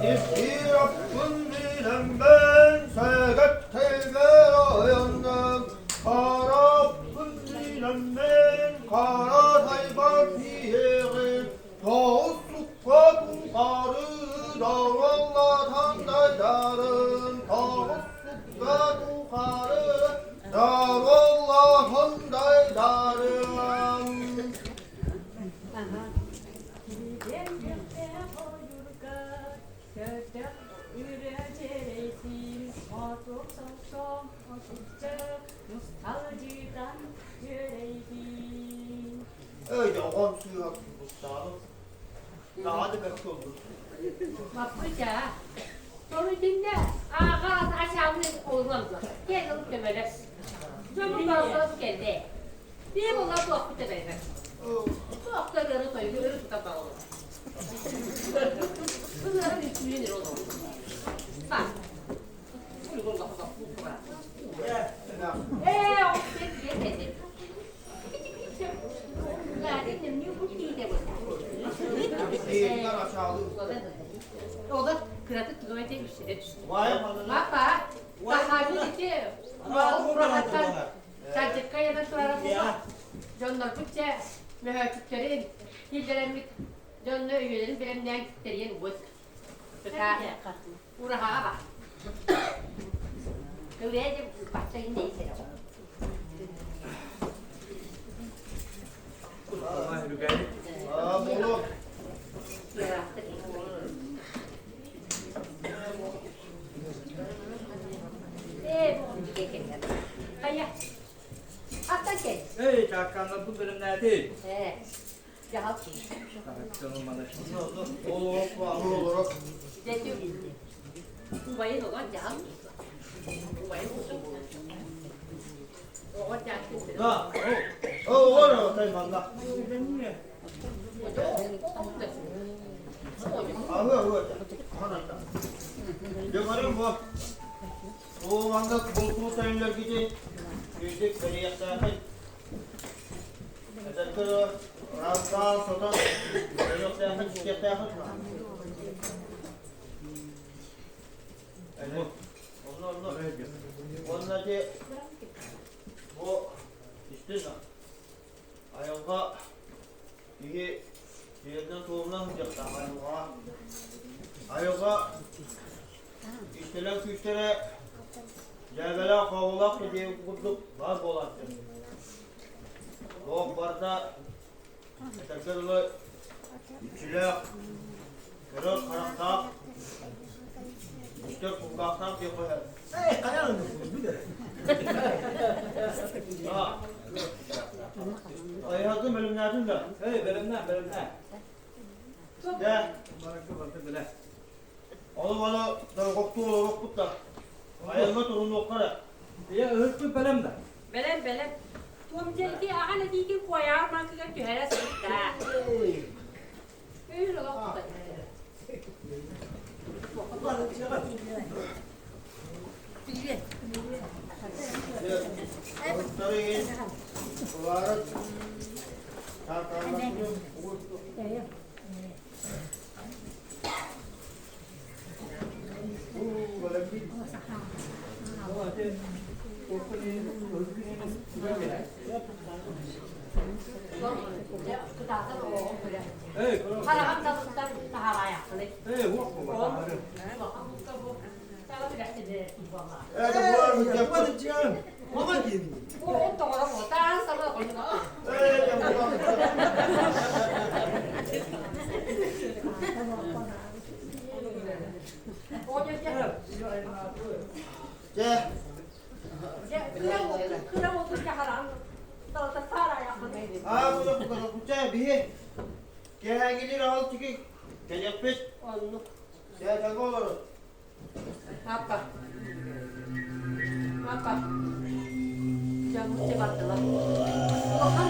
Bir hakkın bilen ben seget teyve ayandım. Kara hakkın bilen ben kara tayba diyeğim. Tağut sukka tukarı darvallatan daydarın. Tağut sukka tukarı darvallatan daydarın. Öyle on suyu hakkı Mustafa. Daha da pek oldu. Bak bu ya. Sonra dinle. Ağız aşağıda olmaz. Gel alıp demeli. Sonra bazı geldi. Bir bunlar bu aklı demeli. Bu aklı yarı koyuyor. Yarı tuta bağlı. Bunların 3 lira olur. Bak. Bu kadar. O bir dedim. Dedim niye bu değil de bu. O da kıratık kilometre üstüne düştü. Bak. Baharlı ki. Mal bırakatan. Sadece ya da sonra bu. Canlar bütçe mühürtüklerin hildelenmek canlı üyelerin birimden kitlerin bu. Uraha bak. Öylece başlayın neyse. Bolu. Hayır. Hatta gel. Hey, çakkanla bu bölümler değil. Cevap. Canım bana. Olur. Dedim. Bu bayır olan cevap. Bu bayır olsun. O cevap. Ha. Olur. Kaymanda. Ağır. Cemal'im bu. O anda bulutlu sayınlar gidi. Yüzük beni yaklaşık. Özellikle Ramazan, Sotan, beni yaklaşık yaklaşık mı? Evet. Onlar ki bu işte ayolga iyi yerden tohumlanmayacaklar ayolga işteler güçlere Cevela kavulak diye kurduk var bolatı. O barda tekrar çilek, kırık karakter, işte kukaktan diye koyar. Kayanın bir de. Ha. Ayazım bölümlerden de. Hey, bölümden. De. Bana kıvırdı bile. Oğlu da koktu olur koktu. Ayazma torunu okara. Ya hırpı bölümden. Belem. Tuamcaki akan di koyar maka juara sita. Lo kok. Pilih. Tabii. Olarak. Hey, Harap tak taharaya. hey, wak mı bak? Kalau tidak ada uang. Bu arada Canım. Mama diyelim. Bu doğru mu? Tan sama konu. O ya. Ya. Ya, kira mau haram. Tahu tertaraya. Bu kucaya bir. Kaya gini rahal çıkı. Kejepit. Onu. Ya jago olur. Apa? Jangan cepat telah. Makan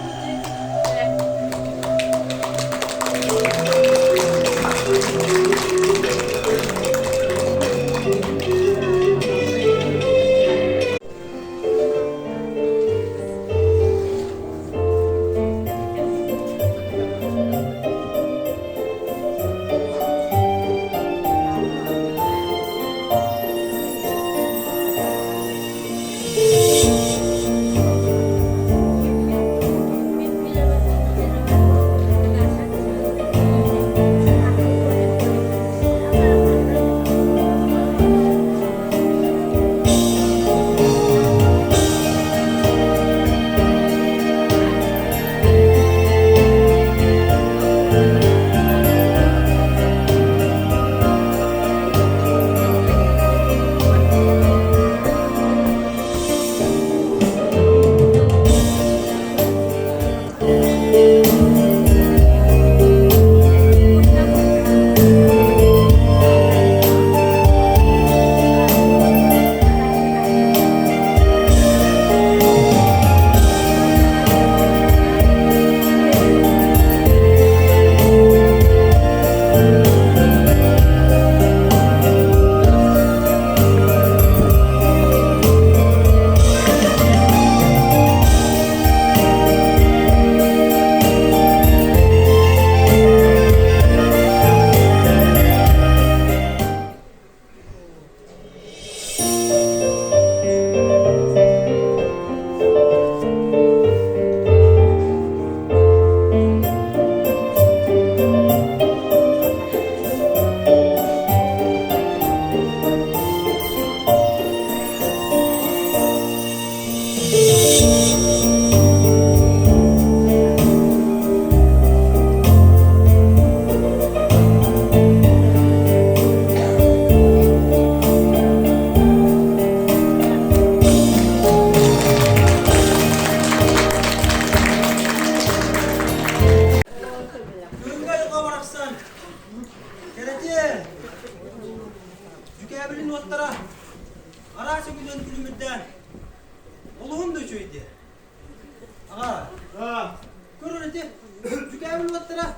attıra.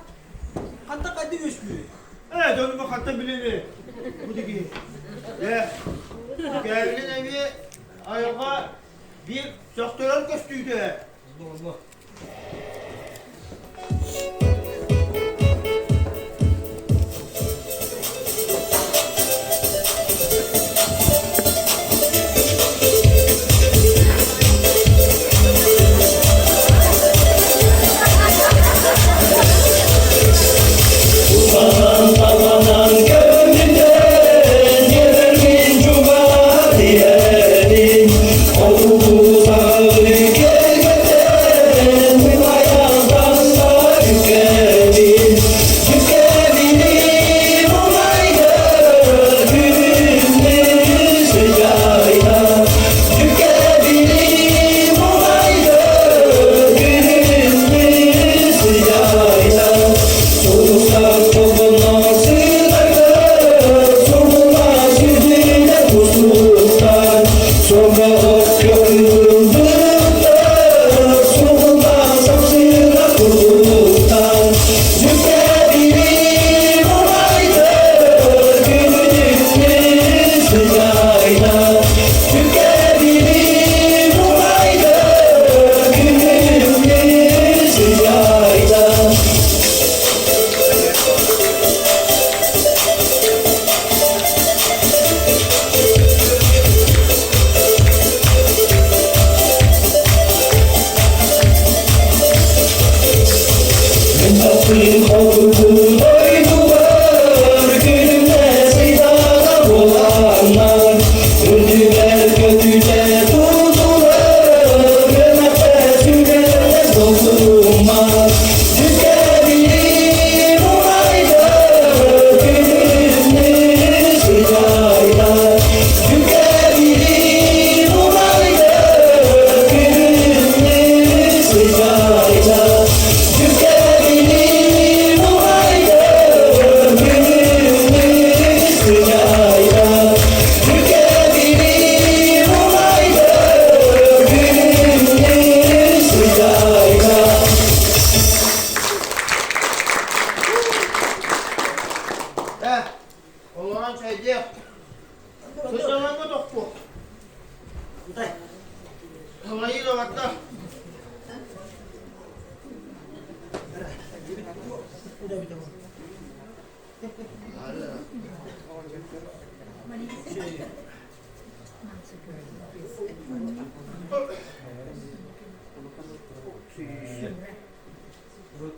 Hatta kaddi üstü. Evet, onu bak hatta bileni. Bu diki. Gelin evi ayağa bir doktoral köstüydü. Allah Allah. Oğlan çaycı. Sıçraman mı doktor? Uday. Havayı da baktı. Uday bir tamam.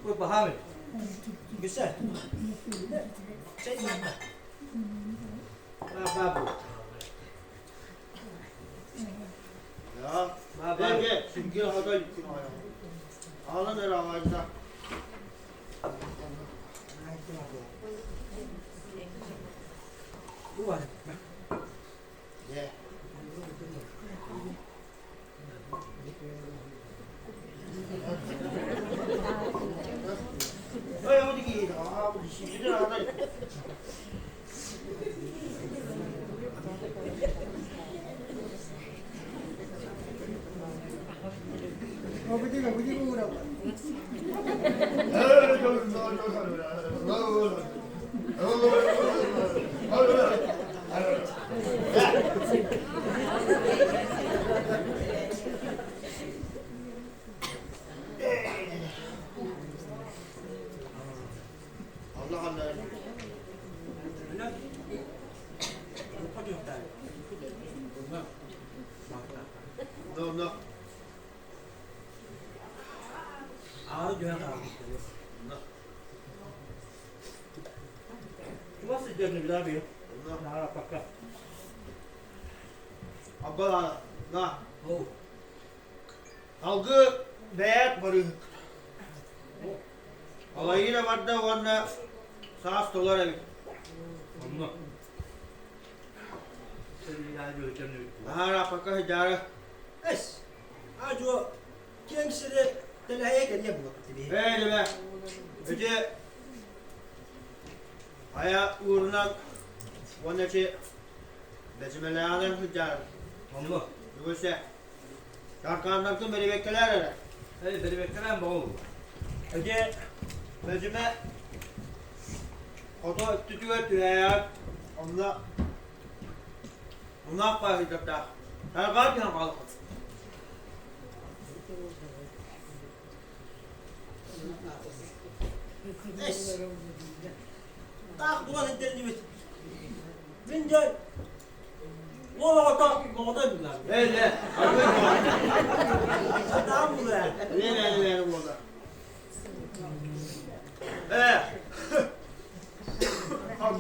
Bu bahane. Güzel. Şey mi? Babu. Ya, gel. Şimdi hava gitsin ayağa. Alın her havayda. Bu var. Gel. Ay, hadi giyin. Aa, bu şimdi de hava. Allah Allah. No. Ağrı dönem abi. Bu nasıl dönüyor bir abi? Ağrı pakka. Abla, na. Oh. Algı değer barı. Alayı da var da onunla sağ dolar evi. Allah. Seni yani göreceğim. Aha rapaka hicare. Es. Ajo. Kendisi de telahaya geliyor bu vakti. Böyle be. Öce aya uğruna onun için bezmelerden hicare. Allah. Yoksa yarkanlarken beni beklerler. Hadi beni beklemem bu oğlum. Önce Mecime Koto tütüve tüyeyek. Ona bakacak da. Her kadar yan kalıp. Es. Tak duan inteli bit. Binjay. Lola bilang. Öyle. Adam bu ya. Ne burada.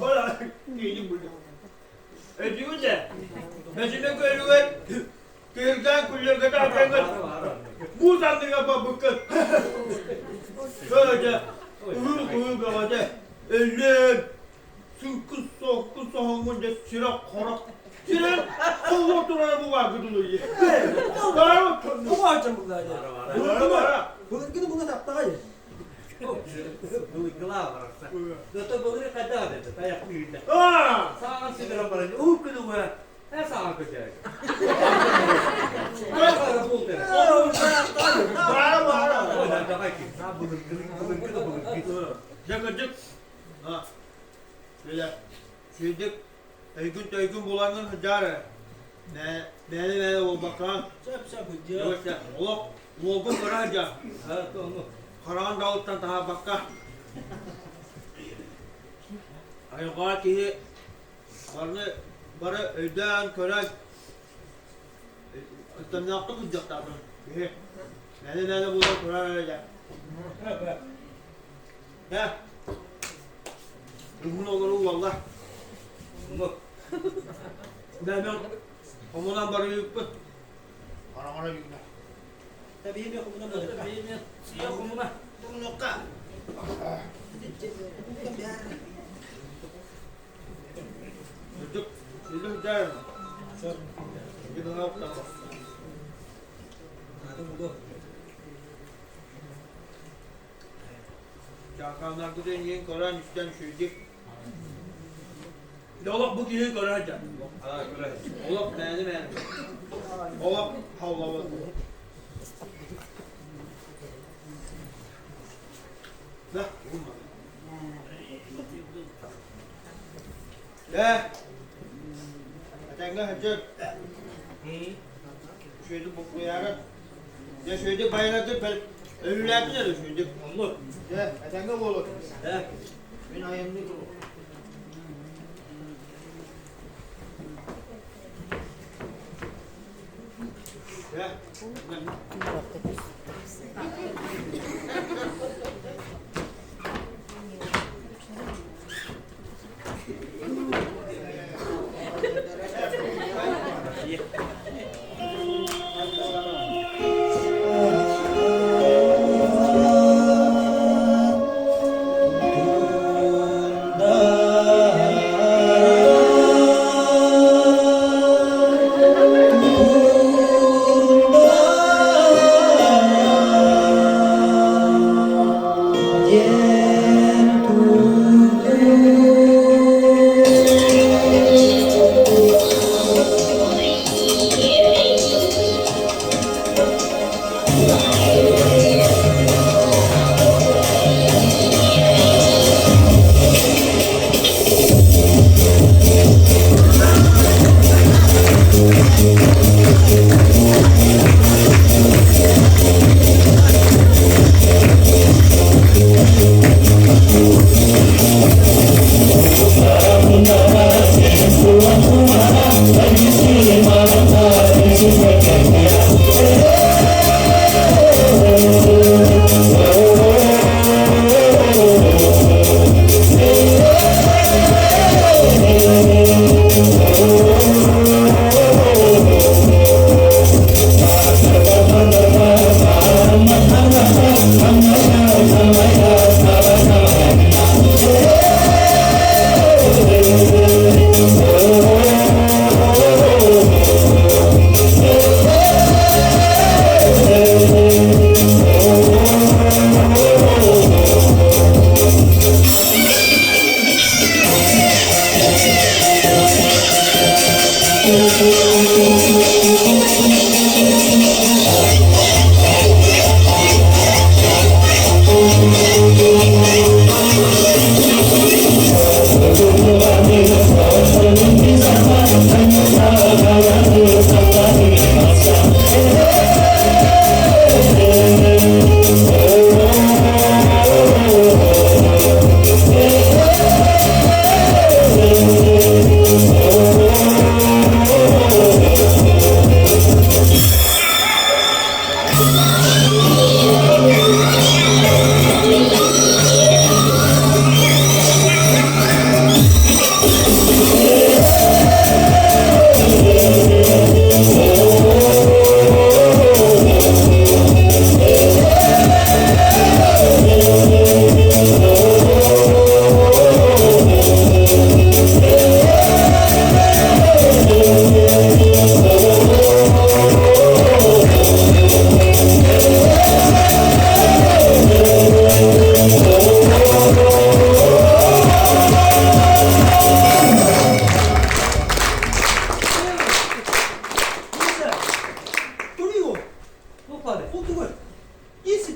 Bana neydi burada? Ödüyor da. Mecime görüyor. Köyden kullaya kadar pengar. Bu zandı yapar bıkkın. Şöyle. Uyur kavada. Elin. Sınkı sokku soğumunca sıra korak. Sıra kolla durana bu var gıdılıyı. Var mı? Bu açım bu da. Var. Bunu tak aja. Duit kelapa rasa. Dokter bogre kada ada tu, kayak pindah. Aa! Sangat sih dalam barang. Kedua, sangat kerja. Var. Oh, dah tak lagi. Bukan kita bukan gitu. Cık. Ha. Böyle. Şeydik. Eygün bulanın hıcarı. Ne ol bakan. Siap hujah. Yavaşça. Olgun kıraca. Ah, tu anu. Karan Davut'tan daha bakka. Ayığa ki barı öden kören. Tırnaklı kıcak tabi. Ne bulan kırar öyle. He. Ümün olur valla. Anu. Ben komudan barı yükpü. Ana yükle. Tapi ini aku benar benar. Ini siap kamu mah. Bunu nokta. Çocuk, sizi der mi? Gidin nokta. Çakanlar giden yiyin koran üstten şöyle. Dolap bu giyin koranca. Ah, kurang. Dolap beğendi. Dolap havlamadı. Nah, ya. Atanga hacer. Şöyle bu yarın. Ya şöyle bayrağı bel ölülerdi ya şöyle. Allah. Ya atanga bu olur. Dah. Ben ayağımda dur. Ya.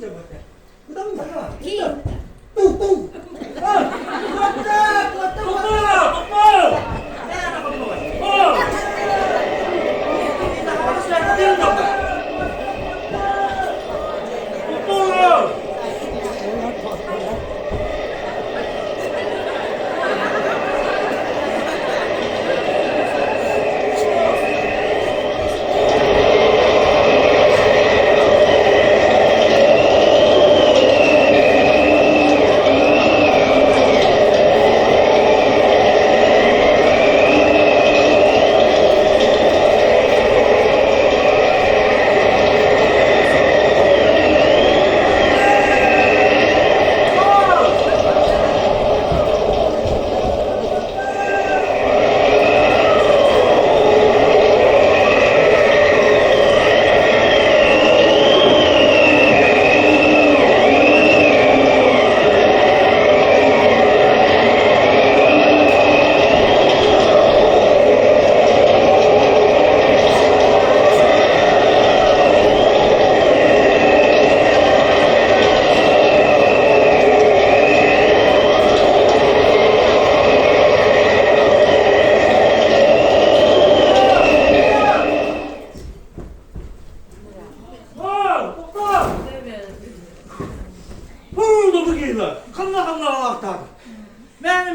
de bak. Bu da mı bana? Ki.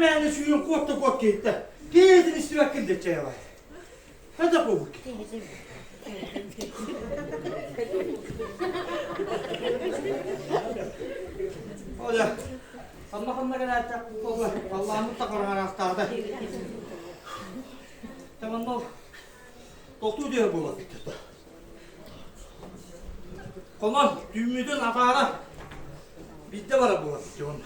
Məni suyun qotda qot getdi. Gezin istivəkin də çaya var. Hadi bu. Ola. Allah'ımla kadar takip olur. Allah'ımı da koruyan haftada. Tamam ol. Doktor diyor bu vakitte. Kolon düğümüdün atağına. Bizde var bu vakitte onda.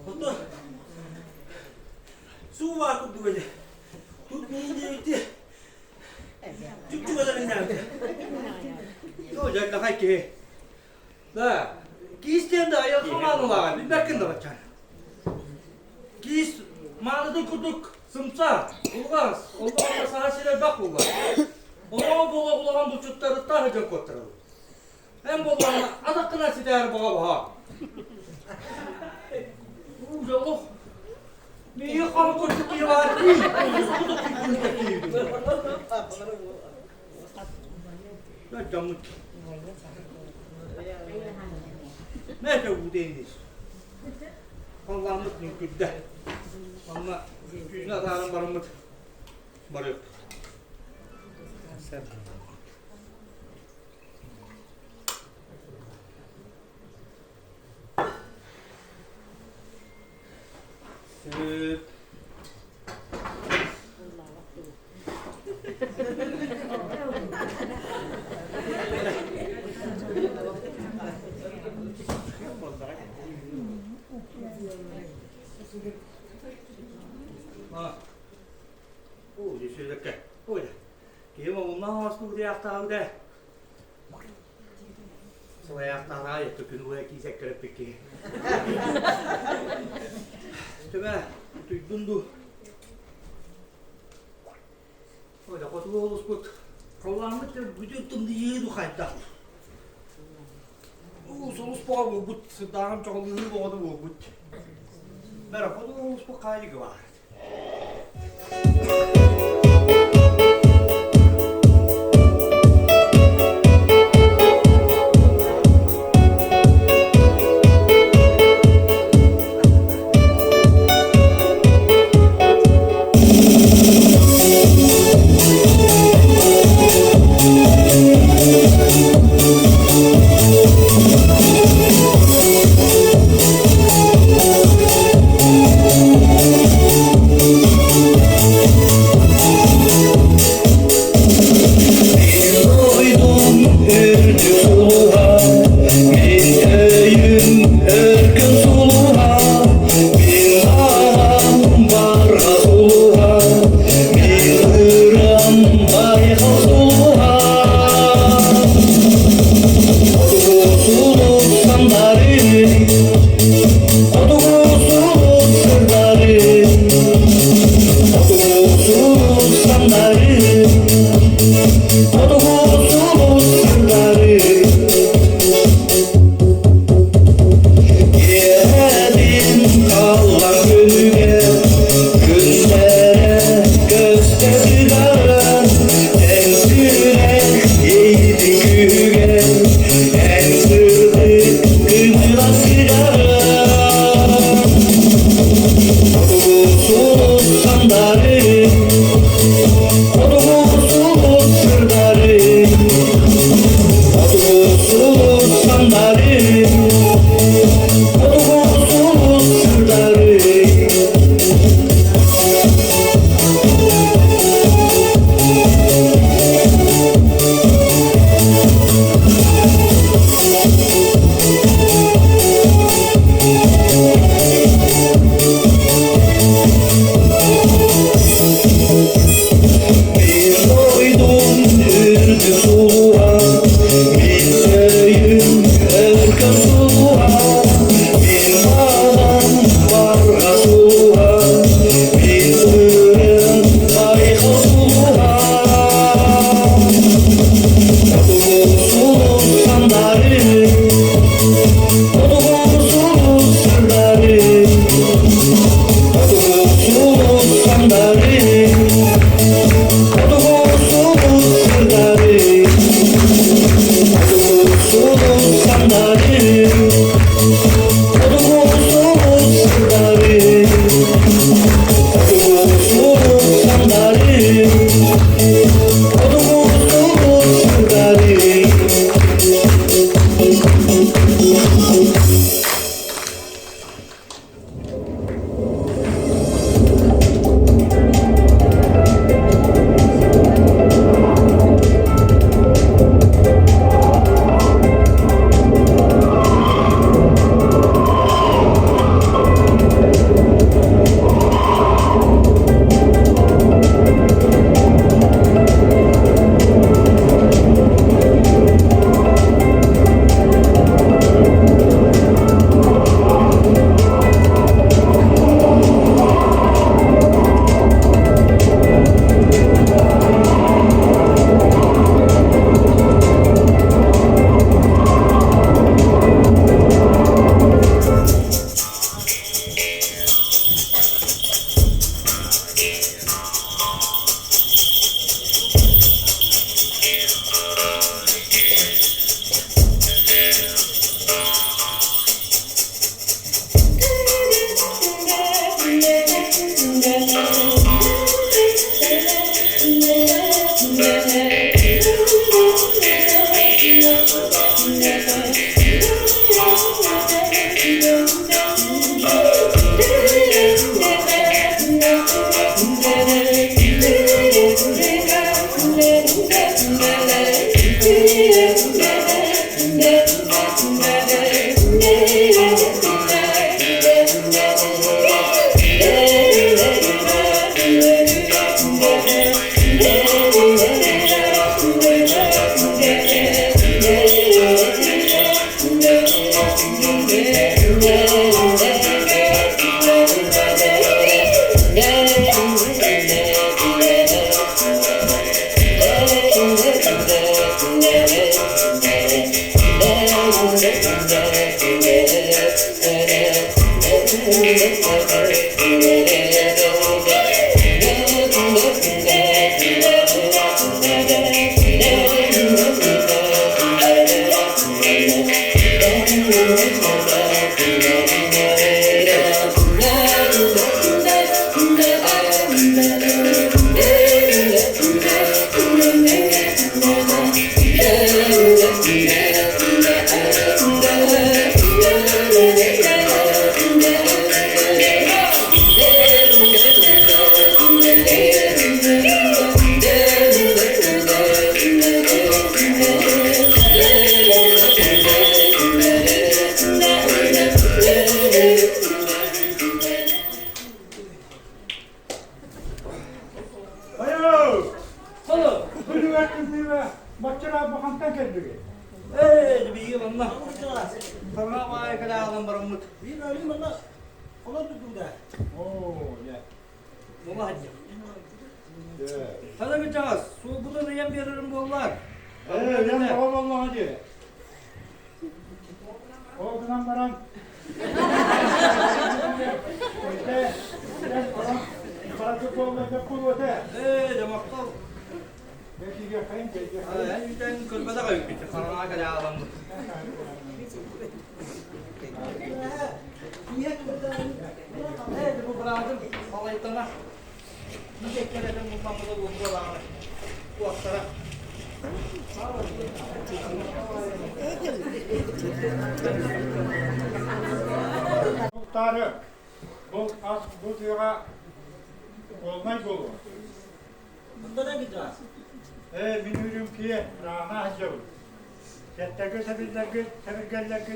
Doktor. Su var kurdu böyle. Tutmayınca bitti. Çıktı kadar nerede? Ne olacak daha ki? Da, giyisten de ayak zamanı var. Bir bakın da bakın. Giys, mağarada kurduk, sımsa, ulgaz, ondan sana şeyler bak ulgaz. Ona bola ulan bu çutları daha hıcak oturalım. Hem bolanla adakına sider boğa boğa. Ujaloh. Niye kanı koştuk diye var değil. Bu da kuyruğundaki. Ne camlık. Nerede bu deniz? Allah'ımlık mümkünde. Ama yüzüne atarım barımlık. Barıyor. Sen. Saya tara ya tu kenu lagi saya kena fikir. Coba tu dundu. Oh dah kau tu harus put. Kalau amat tu bujuk tu dia tu kata. Solos pau but sedang cakap ni bawa tu but. Merah kau tu harus put kali ke mana? Todo Muhtarı, bu diyor'a olmay bolu. Bunda ne gideceğiz? Minürüm ki rana hacavı. Yettege sebillerge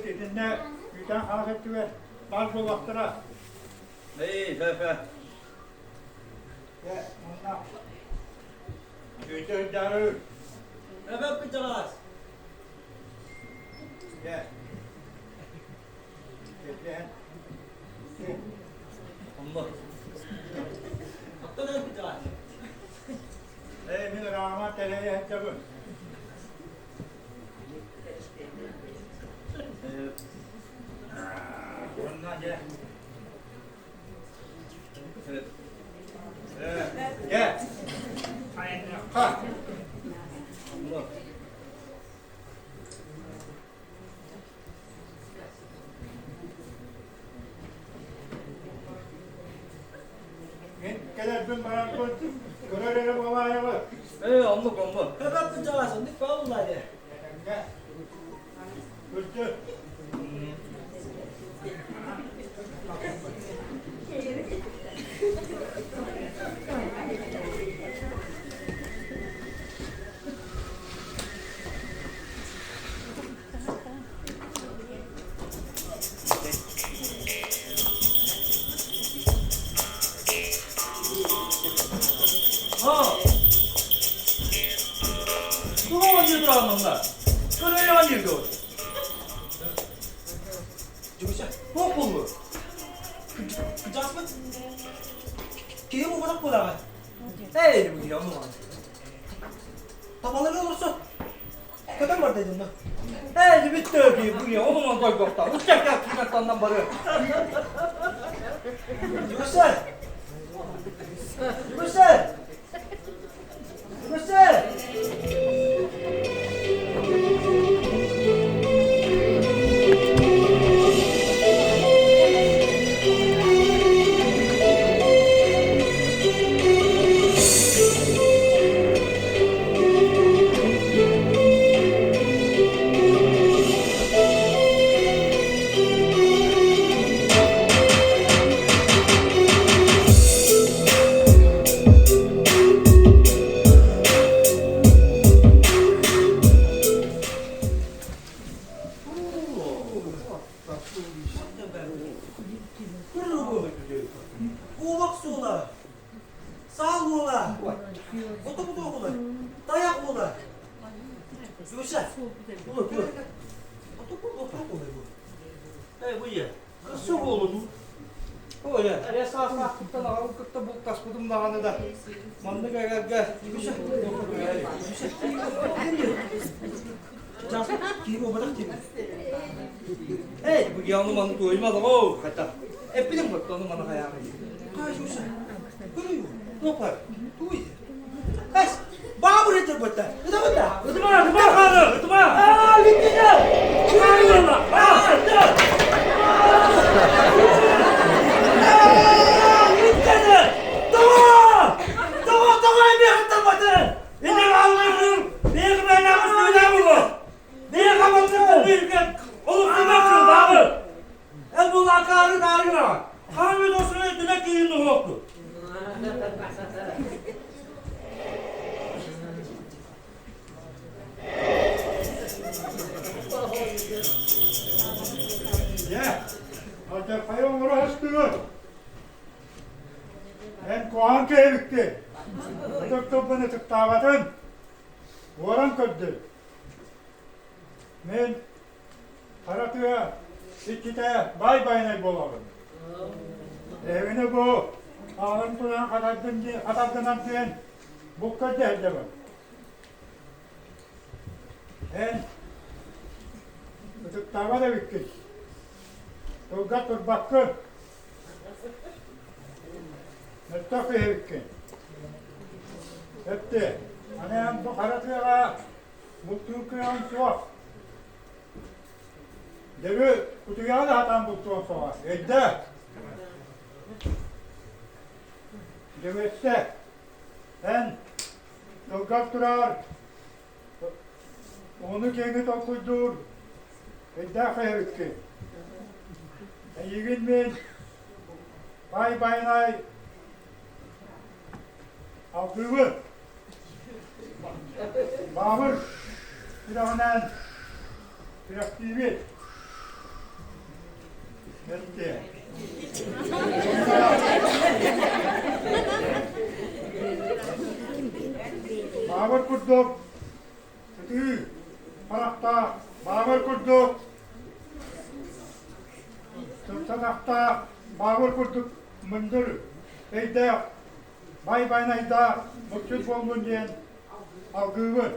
dedinle yüden hafetti ve bal bol vaktıra. Fefe. Onunla yüde darı. bıçağız. Gel. Gel. Allah. Attan bıçağız. Min rahmat eleye hecabın. Ondan gel. Gel. Aynen. Ha. Allah. Kadar bin bana koydum. Görevleri babaya bak. Allah Allah. Hemen bıçağız. Ne vallahi. Gel. Götür. Ha. Bu hangi anlamda? Kırığı hangi gol? Coşa. Ne oldu? Kıcas mı? Kiyim o kadar kolay. Hey bu ya mı? Tabanları ne olursa? Kadar var dedim lan. Hey bitti ki bu ya. O zaman koy kokta. Uçak ya kıymetlerinden bari. Coşa. Coşa. Coşa. Hey, bu yağını manı doymadı o hatta. Epilim bak onu bana hayal ediyor. Kaç uçak. Görüyor. Ne yapar? Duy. Kaç. Babur etir bata. Ne da bata? Utma, kanı. Utma. Aa, bitti ya. Kanı valla. Aa, dur. Bitti. Tamam. Tamam, bir hatta bata. Ne ağlıyorsun? Ne ben ağlıyorum bu? Ne kapatıyorsun bu ülke? Oğlum ne bakıyorsun abi? El bu lakarı dargına. Kahve dostuna ettiler ki yıllık yoktu. Ya. Hadi kayın uğraştı. Ben koğan keyifti. Tık beni tıktavatın. Oran kördü. Men Karatıya, İçite bay bayına bolalım. Evini bu. Ağın turan kadardından diyen bu kördü acaba. En tıktava da bitti. Tolga tur bakkın. Mustafa Hevkin. Hepti. Hani bu Karatıya mutlu kıyan soğuk. Devi kutuya da hatan mutlu soğuk. Edde. Devi etse. Ben Tolga turar. Onu kendi tokuydur. Edde Hevkin. Yigin min. Bay baynay. Avkıvı. Bağır. Silahınen. Reaktivi. Gitti. Bağır kurduk. парақта бабыр күрдік. Тұтанақта бабыр күрдік мүндір. Әйді бай-байнайда мүксіз болуын ден алғығы.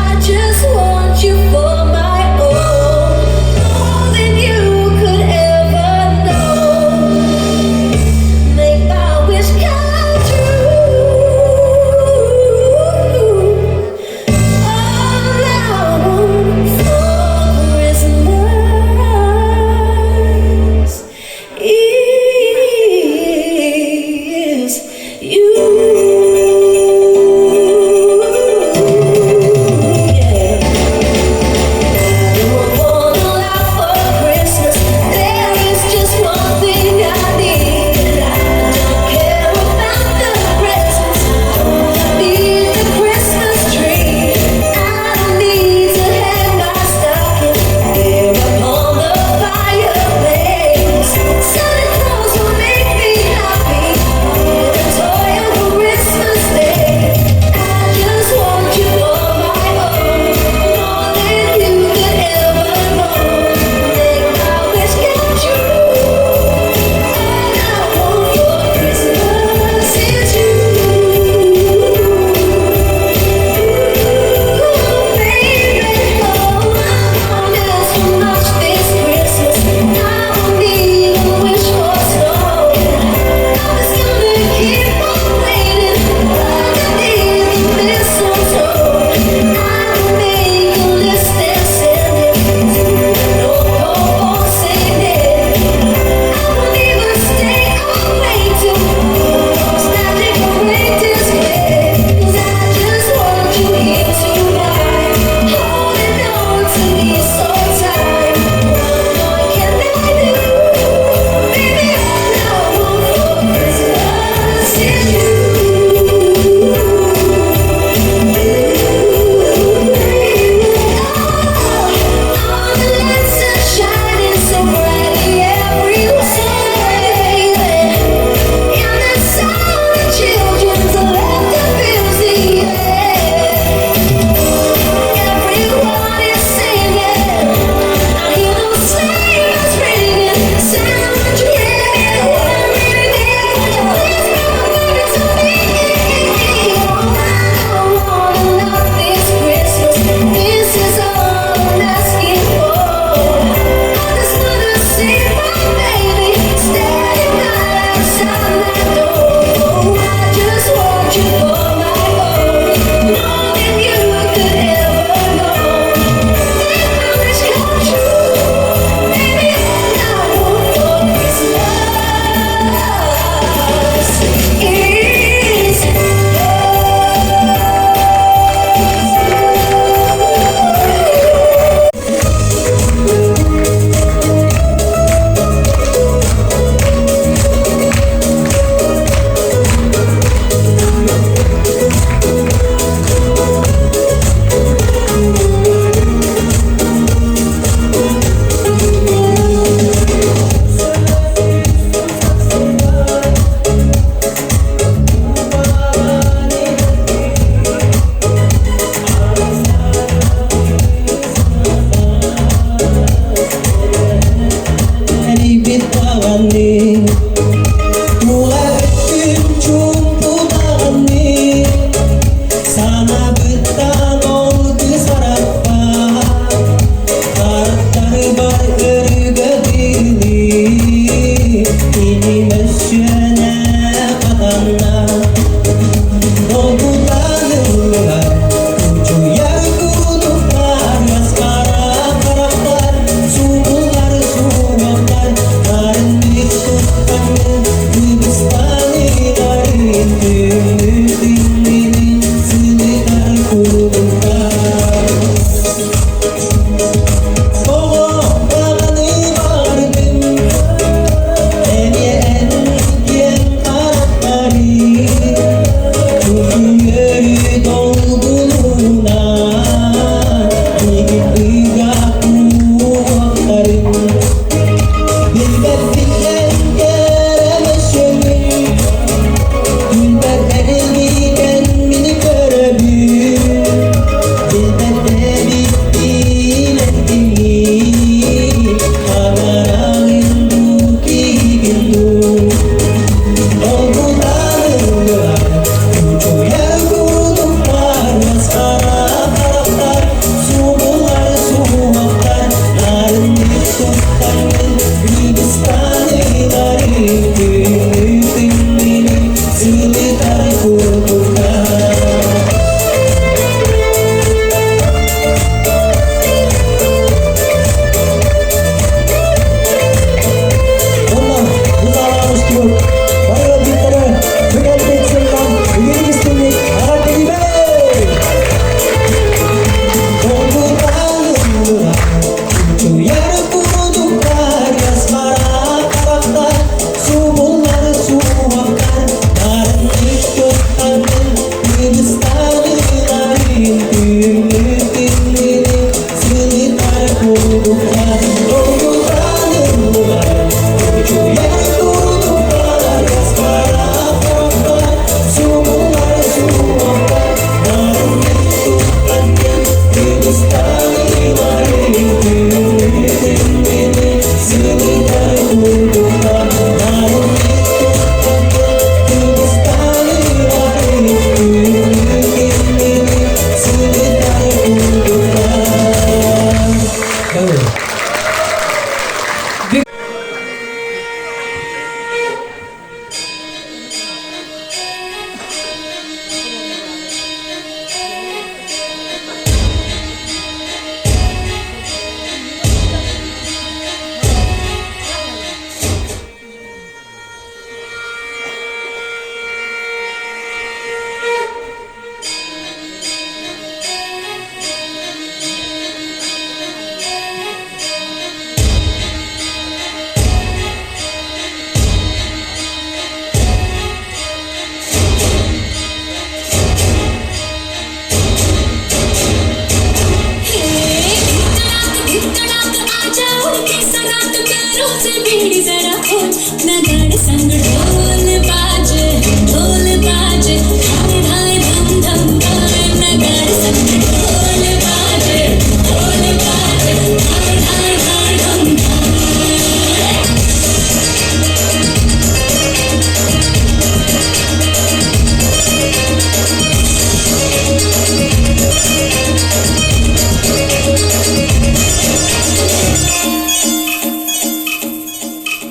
I just want you for my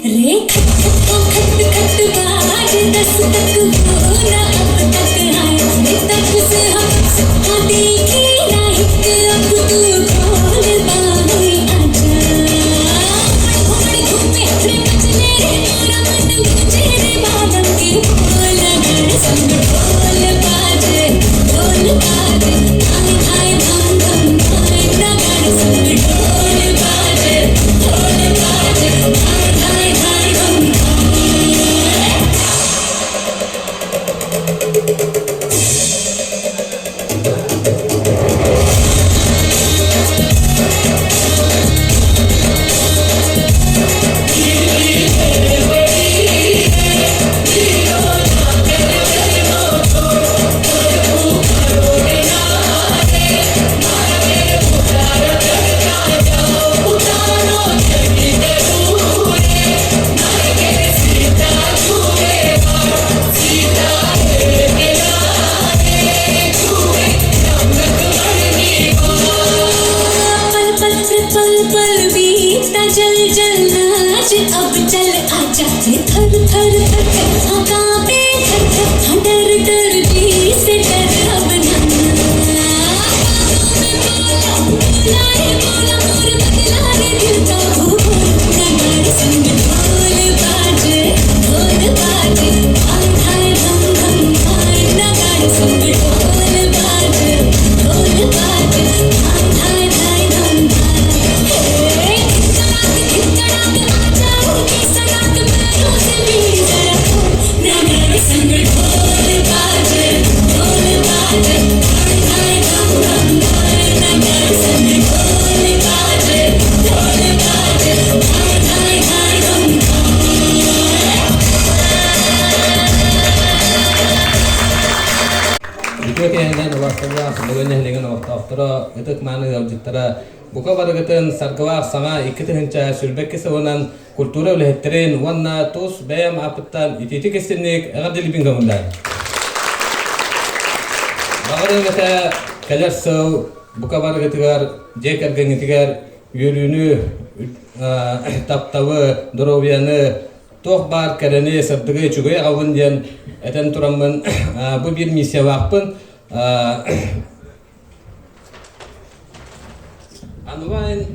रे खट खट खट кеһинен уластырга бүгүн нехлеген октоктора ытык маны алжыттара бука барыгытын саргыва саңа икки тыгынча сүрбекке савынан культура үлэхеттерин уанна тус бэм апыттан итити кестинник эгадилибин гамындан багырыгыта келер сау бука барыгытыгар жекергеңитигер үйөрүүнү таптабы доробияны тох бар керени сырдыгы чугай агын ден этен тураммын бу бир миссия вакпын анвайн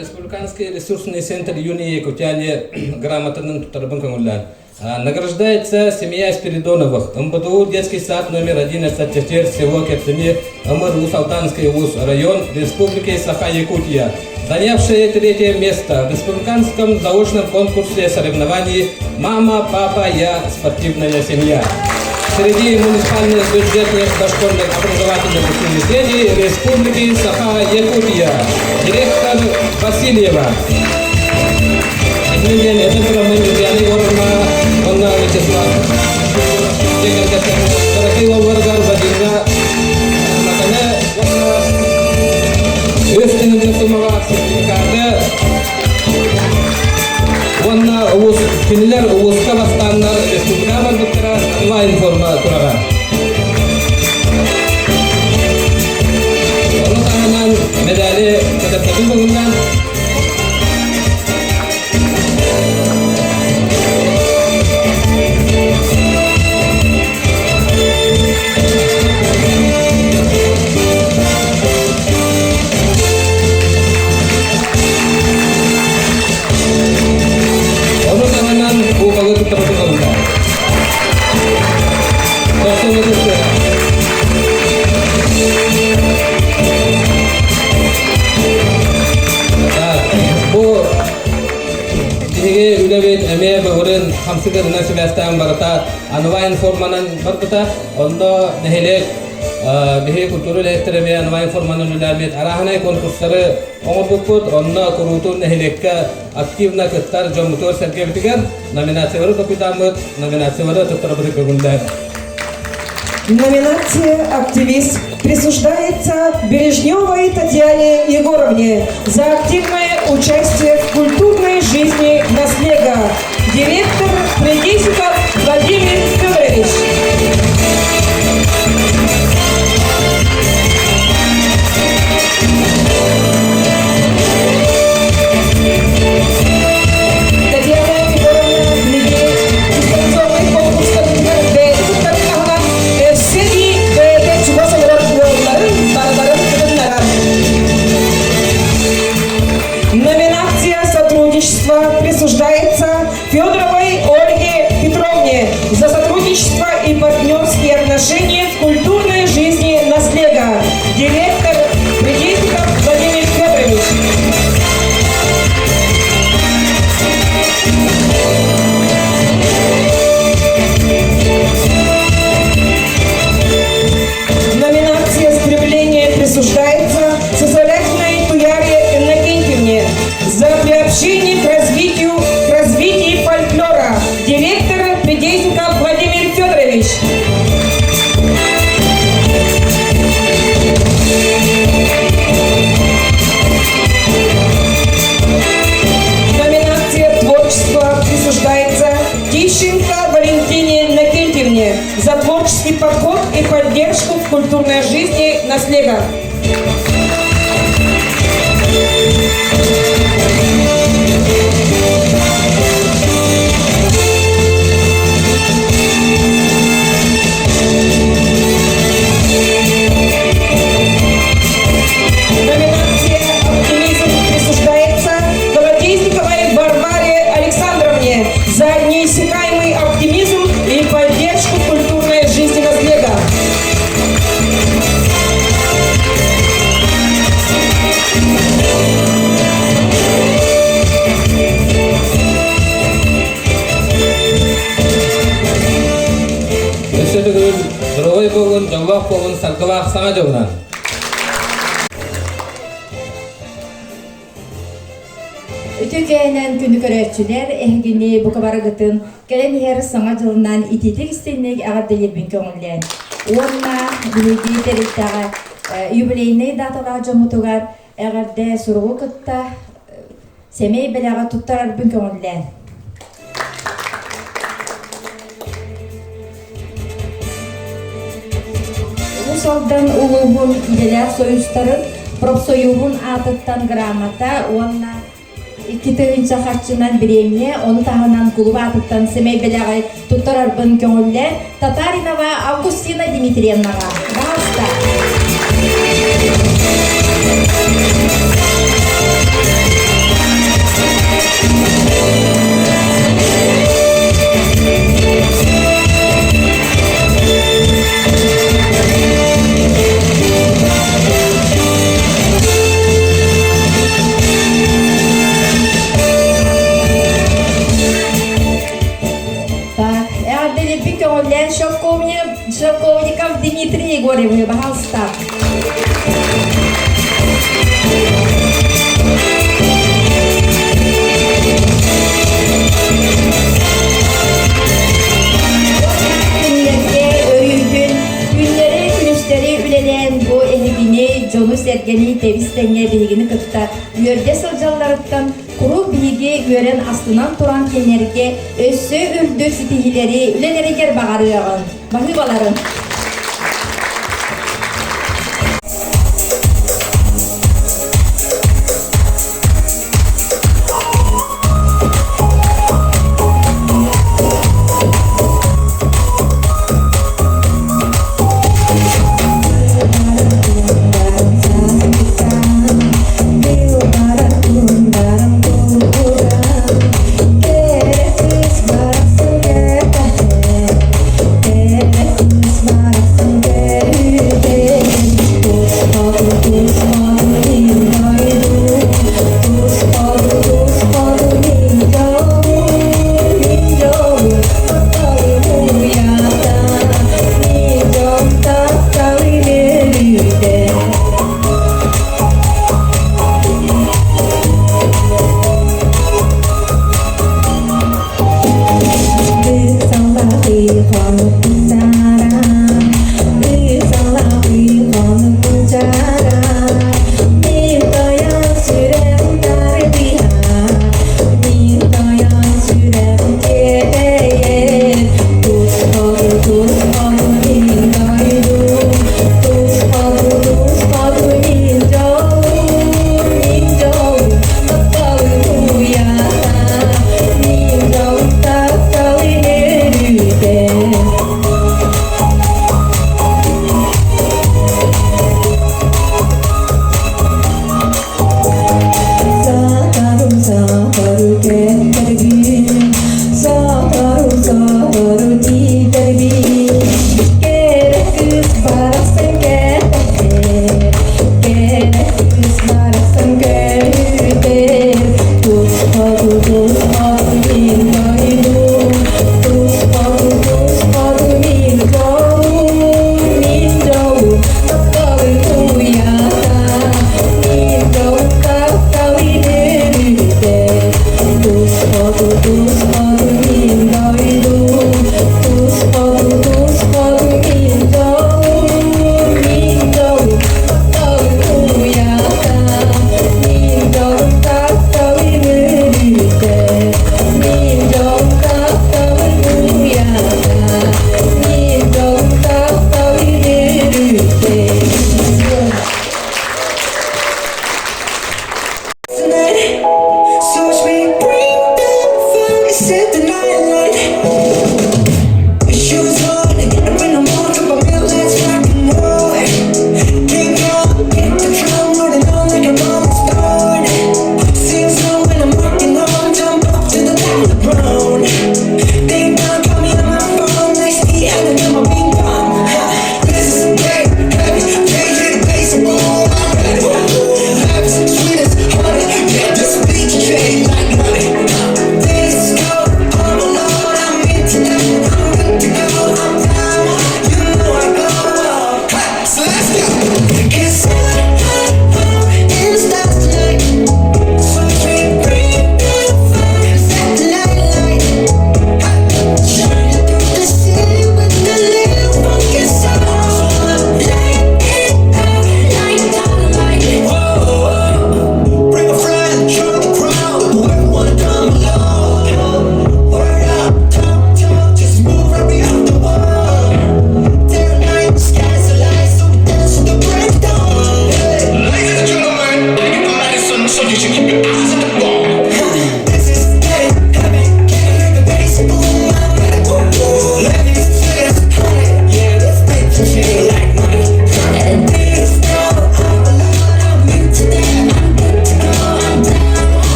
республиканский ресурсный центр Юнии Якутяне грамотным тутарбын көңүллән. Награждается семья Спиридоновых, МБТУ, детский сад номер 11, Чечер, село Кептыни, МРУ, Салтанский УЗ, район Республики Саха-Якутия, занявшие 3 место в республиканском заочном конкурсе соревнований «Мама, папа, я. Спортивная семья». Среди муниципальных бюджетных дошкольных образовательных учреждений Республики Саха-Якутия. Директор Васильева. Это программа Юлианы Егоровна, Анна Вячеслав. Каракилова Варгар Вадимга. Наконец, Өстенин Сумава сертификаты. Онна уыз күнлер уызға бастағандар республика бардықтыра онлайн форма тұраған. Оның тағынан медалі кәдептәбін бұғындан. Хамсыгыр насибастан барата онлайн форманан барта онда нехелек бихе культура лехтереме онлайн форманан үләмет араханай конкурслары оңорбукут онна курутун нехелекке активна кыттар жомутор сергебитигер номинациялары топитамыт номинациялары тоттарабыты көгүнләр. Номинация «Активист» присуждается Бережневой Татьяне Егоровне за активное участие в культурной жизни Наслега. Директор Придесиков Владимир Федорович. Татьяна Егоровна лидер дистанционный конкурс Номинация «Сотрудничество» присуждается Федоровой Ольге Петровне за сотрудничество и партнерские отношения в культурной жизни Наслега. Директор Придесиков Владимир Федорович. Номинация «Стремление» присуждается Сосолятиной Туяре Иннокентьевне за приобщение к развитию фольклора. Директор Придесиков Владимир Федорович. Номинация «Творчество» присуждается Тищенко Валентине Иннокентьевне за творческий подход и поддержку в культурной жизни Наслега. Номинация «Оптимизм» присуждается Колотейниковой Варваре Александровне за неиссякаемый оптимизм и поддержку культурной жизни Наслега. Дровой болын, жоллақ болын, сарқылақ саңа жоғынан. Ütü gelen günü köröçüler ehgini bu kabarıgıtın gelen her sana жылынан итетик истеннег агарды елбин көңүллен. Онна билеги теректага юбилейный даталар жомутугар эгерде сургу кытта семей белага туттарар бин көңүллен. Солдан улугун иделер союзтарын профсоюзун атыттан грамота, онна 2-нче хатчынан премия, оны тагынан клуб атыттан семей белагай туттарар бин көңүллен Татаринова Августина Дмитриевнага. Баста. Шовковников Дмитрий Егорович, пожалуйста. Günleri, külüstleri ülelen bu ehibini, Jonu Sergeni, Tevistenge bilgini kıtta. Yörde sılcalarıttan kuru bilgi gören astından turan kenlerge össü üldü sitihileri üleleri ger bağırıyorsun. Mahıbaların. Smile.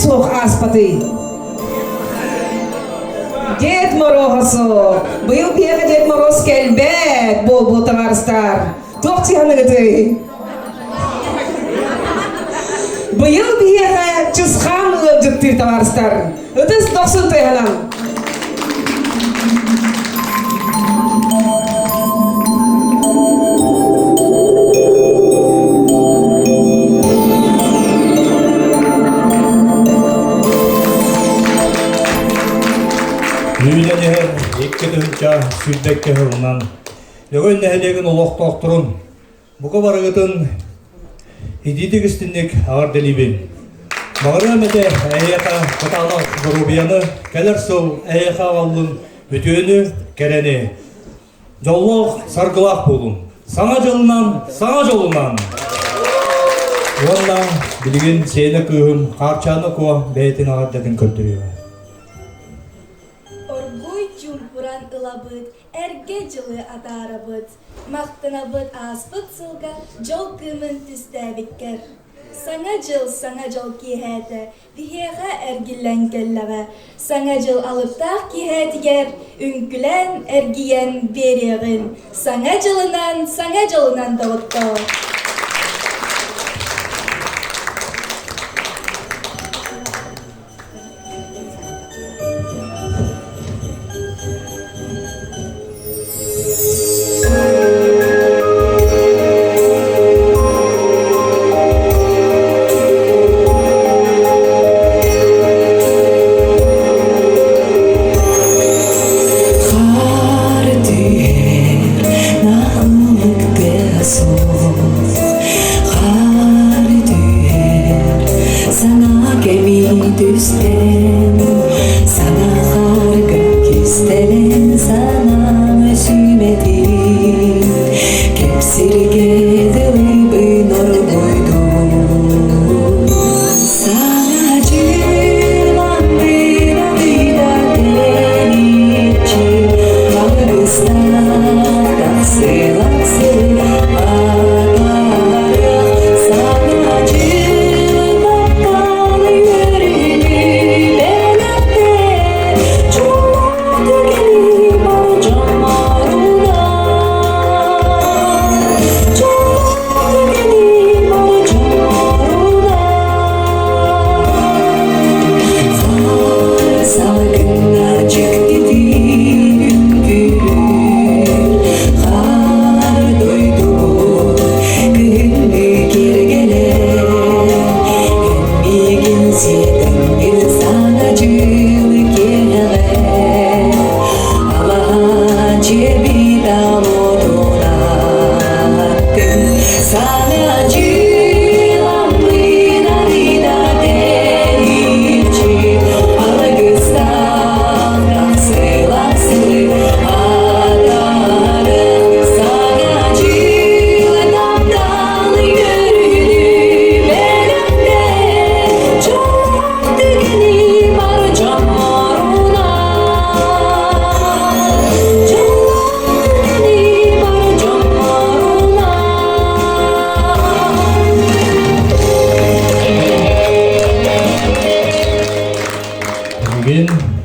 soğuk aspatı. Ded Moroz'u. Bu yıl bir Ded Moroz kelbet bol tangarstar. Çok cihanıgıtı. Bu yıl bir çızkan ıcıktır tangarstar. Ötüs 90 tayhanan. Үйленер, екке түнча сүрдекке хылынан. Лөгөн нәхелеген олық тоқтырын. Бұқа барығытын идиді кістіннік ағар делибін. Бағыры әмеде әйеқа қытаны ғұрубияны, кәлір сол әйеқа алын бүтөні кәрәне. Жоллық сарғылақ болын. Саңа жолынан. Онда білген сені күйім қарчаны көа бәйтін ағар дәдің көттірігі. Чумпуран ылабыт, әрге жылы атарабыт, мақтанабыт аспыт сылға, жол кымын түстәбіккер. Саңа жыл кихәті, дихеға әргіллән кәлләға. Саңа жыл алыптақ кихәтігер, үнкілән әргиян береғін. Саңа жолынан дауытты.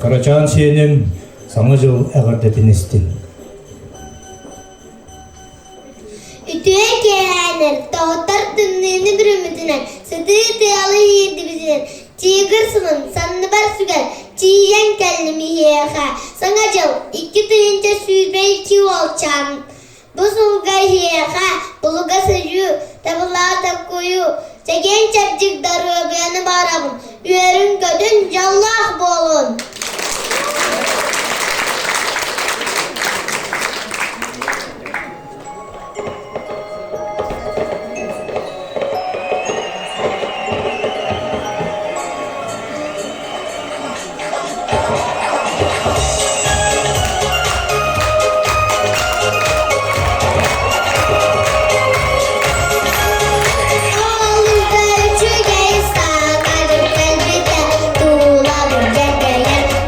Карачан сенем саңа жыл әғардетінестін. Ütüye keğenler, tağıtlar tümlerini bir ümitinden, sıdığı tıyalı yiyirdi bizden. Çiğgırsının, sanını bar süger, çiğyen kellimi hiyeha. Sana jıl, iki tüyünce süzbey çiğ olçam. Bu sulga hiyeha, buluga sıcı, tabılağa takkoyu. Çeken çapcık darı öbeyanı barabın. Üyerin ködün jallah bolun. Tuğla bir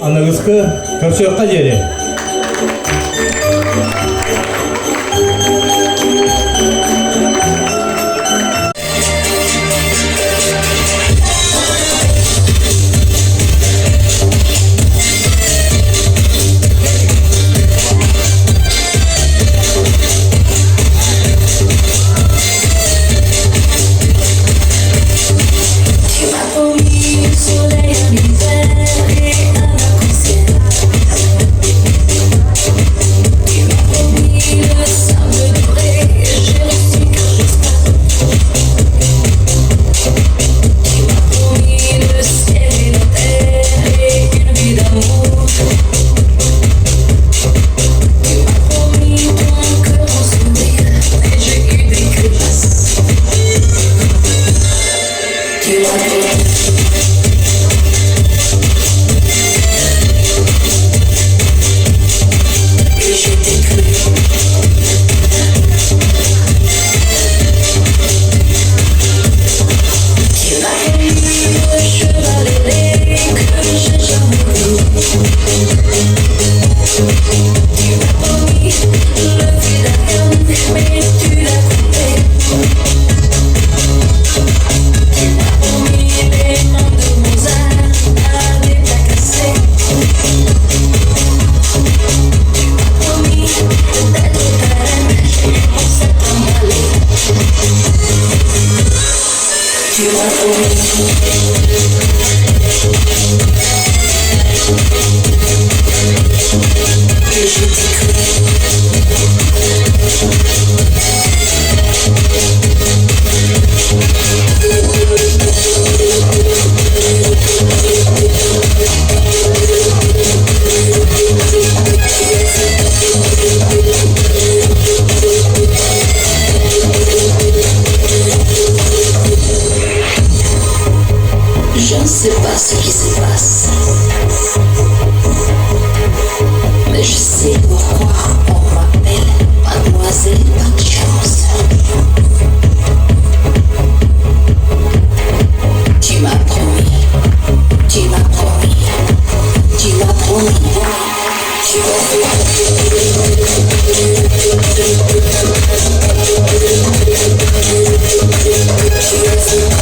анагызкы көрсөкка жери. Je ne sais pas ce qui se passe, mais je sais pourquoi on m'appelle Mademoiselle Pas de Chance. Tu m'as promis, tu m'as promis, tu m'as promis, tu m'as promis.